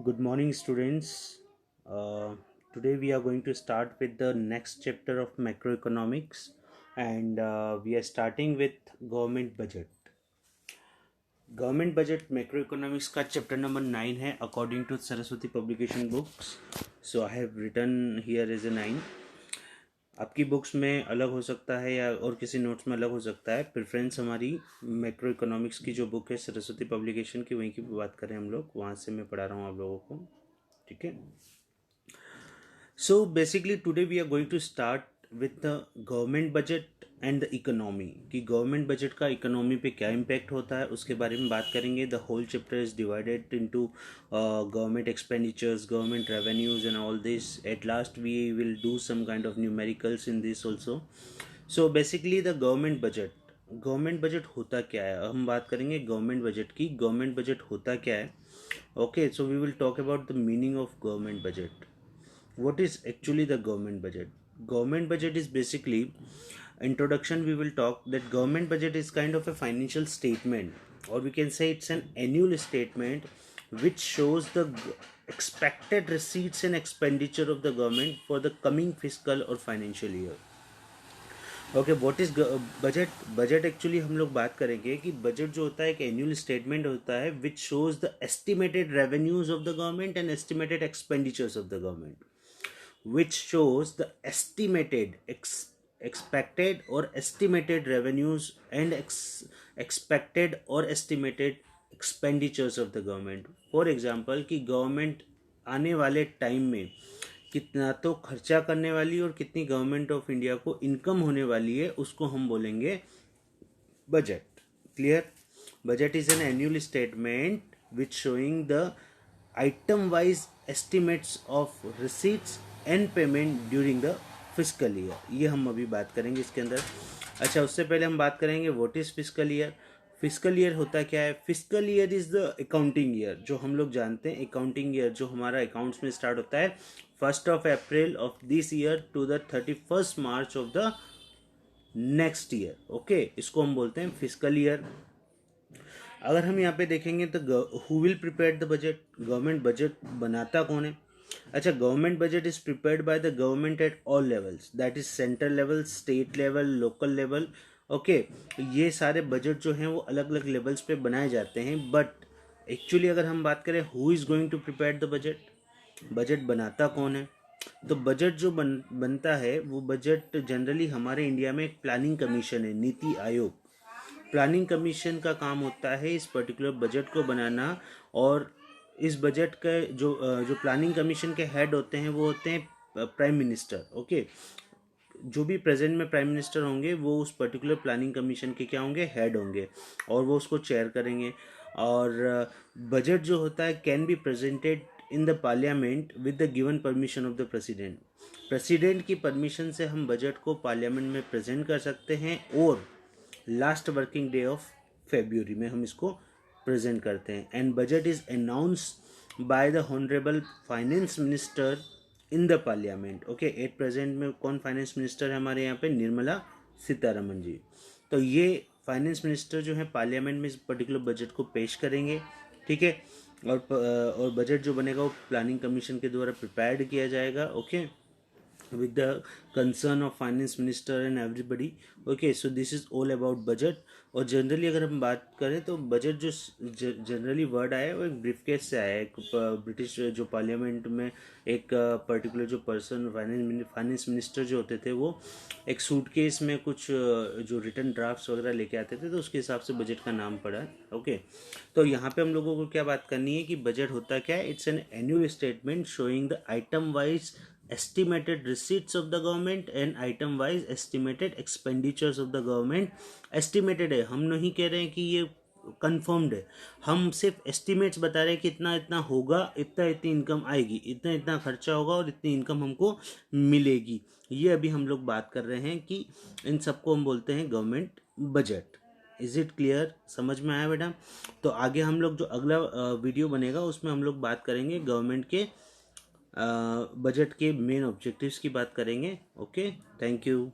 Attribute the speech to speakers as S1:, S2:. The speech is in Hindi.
S1: Good morning, students. Today we are going to start with the next chapter of macroeconomics, and we are starting with government budget. Government budget macroeconomics का chapter number 9 है according to Saraswati publication books. So I have written here as a 9. आपकी बुक्स में अलग हो सकता है या और किसी नोट्स में अलग हो सकता है. प्रेफरेंस हमारी मैक्रो इकोनॉमिक्स की जो बुक है सरस्वती पब्लिकेशन की, वहीं की बात करें हम लोग. वहाँ से मैं पढ़ा रहा हूँ आप लोगों को. ठीक है. So basically today we are going to start with the government budget and the economy कि गवर्नमेंट बजट का इकोनॉमी पे क्या इम्पैक्ट होता है उसके बारे में बात करेंगे. The whole chapter is divided into government expenditures, government revenues and all this. At last we will do some kind of numericals in this also. So basically the government budget होता क्या है, हम बात करेंगे गवर्नमेंट बजट की. गवर्नमेंट बजट होता क्या है. Okay, so we will talk about the meaning of government budget. What is actually the government budget? Government budget is basically, introduction we will talk that government budget is kind of a financial statement, or we can say it's an annual statement which shows the expected receipts and expenditure of the government for the coming fiscal or financial year. Okay, what is budget actually हम लोग बात करेंगे कि बजट जो होता है एक एनुअल स्टेटमेंट होता है which shows the estimated revenues of the government and estimated expenditures of the government, which shows the estimated expected or estimated revenues and expected or estimated expenditures of the government. For example कि गवर्नमेंट आने वाले टाइम में कितना तो खर्चा करने वाली और कितनी गवर्नमेंट ऑफ इंडिया को इनकम होने वाली है, उसको हम बोलेंगे budget. Clear. Budget is an annual statement which showing the item wise estimates of receipts and payment during the fiscal year. ये हम अभी बात करेंगे इसके अंदर. अच्छा, उससे पहले हम बात करेंगे what is fiscal year. Fiscal year होता क्या है. Fiscal year is the accounting year, जो हम लोग जानते हैं अकाउंटिंग ईयर जो हमारा अकाउंट्स में स्टार्ट होता है 1st of April of this year to the 31st March of the next year. Okay, इसको हम बोलते हैं फिस्कल ईयर. अगर हम यहाँ पे देखेंगे तो who will prepare the budget, government budget बनाता कौन है. अच्छा, government budget is prepared by the government at all levels, that is central level, state level, local level. Okay, ये सारे बजट जो हैं वो अलग अलग लेवल्स पे बनाए जाते हैं. बट एक्चुअली अगर हम बात करें who is going to prepare the budget, budget बनाता कौन है. तो बजट जो बनता है वो बजट जनरली हमारे इंडिया में एक प्लानिंग कमीशन है, नीति आयोग. प्लानिंग कमीशन का काम होता है इस पर्टिकुलर बजट को बनाना. और इस बजट के जो प्लानिंग कमीशन के हेड होते हैं वो होते हैं प्राइम मिनिस्टर. ओके, जो भी प्रेजेंट में प्राइम मिनिस्टर होंगे वो उस पर्टिकुलर प्लानिंग कमीशन के क्या होंगे, हेड होंगे, और वो उसको चेयर करेंगे. और बजट जो होता है can be presented in the parliament with the given permission of the president. President की परमिशन से हम बजट को पार्लियामेंट में प्रेजेंट कर सकते हैं और last working day of February में हम इसको प्रेजेंट करते हैं. And budget is announce by the honourable finance minister in the parliament. Okay, at present में कौन फाइनेंस मिनिस्टर है हमारे यहाँ पे, निर्मला सीतारमन जी. तो ये फाइनेंस मिनिस्टर जो है पार्लियामेंट में इस पर्टिकुलर बजट को पेश करेंगे. ठीक है. और बजट जो बनेगा वो प्लानिंग कमीशन के द्वारा प्रिपेयर्ड किया जाएगा. Okay, with the concern of finance minister and everybody. Okay, so this is all about budget. और जनरली अगर हम बात करें तो बजट जो जनरली वर्ड आया है वो एक ब्रीफकेस से आया है. ब्रिटिश जो पार्लियामेंट में एक पर्टिकुलर जो पर्सन फाइनेंस मिनिस्टर जो होते थे वो एक सूटकेस में कुछ जो रिटर्न ड्राफ्ट्स वगैरह लेके आते थे, तो उसके हिसाब से बजट का नाम पड़ा. ओके, तो यहाँ पे हम लोगों को क्या बात करनी है कि बजट होता क्या है. It's an annual statement showing the item wise estimated receipts of the government and item wise estimated expenditures of the government. estimated है, हम नहीं कह रहे हैं कि ये confirmed है, हम सिर्फ estimates बता रहे हैं कि इतना इतना होगा, इतना इतनी इनकम आएगी, इतना इतना खर्चा होगा और इतनी इनकम हमको मिलेगी. ये अभी हम लोग बात कर रहे हैं कि इन सबको हम बोलते हैं government budget. Is it clear, समझ में आया बेटा. तो आगे हम लोग जो अगला वीडियो बनेगा उसमें हम लोग बात करेंगे गवर्नमेंट के बजट के मेन ऑब्जेक्टिव्स की बात करेंगे. Okay, thank you.